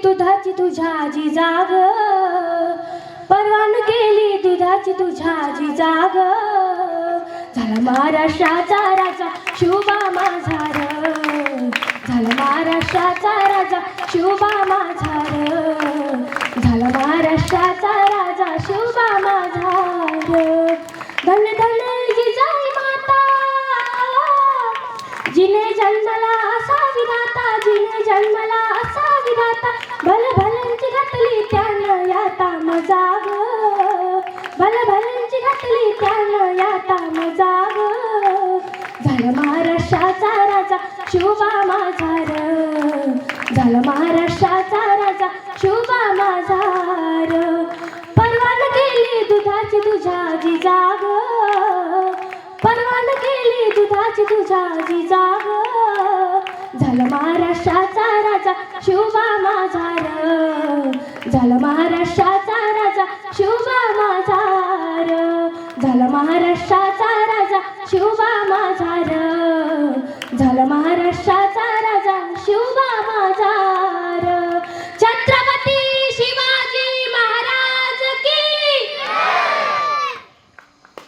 दुधाची तुझ्या आजी जाग, परवान केली दुधाची तुझ्या आजी जाग. झाला महाराष्ट्राचा राजा शिवबा माझा र, झाला महाराष्ट्राचा राजा शिवबा माझा र, झाला महाराष्ट्राचा राजा शिवबा माझा र. धन्य धन्य जिजाई माता, जिने जन्मला असा विधाता, जिने जन्मला असा विधाता. भल भल्यांची घातली त्यानं याता मजाग, भल भल्यांची घातली त्यानं याता मजाग. झाला महाराष्ट्राचा राजा शिवबा माझा र, झाला महाराष्ट्राचा राजा शिवबा माझा र. परवान केली दुधाची तुझ्या आजी जाग, परवान केली दुधाची तुझ्या आजी जाग. झाला महाराष्ट्राचा राजा शिवबा माझा र, झाला महाराष्ट्राचा राजा शिवबा माझा र, झाला महाराष्ट्राचा राजा शिवबा माझा र, झाला महाराष्ट्र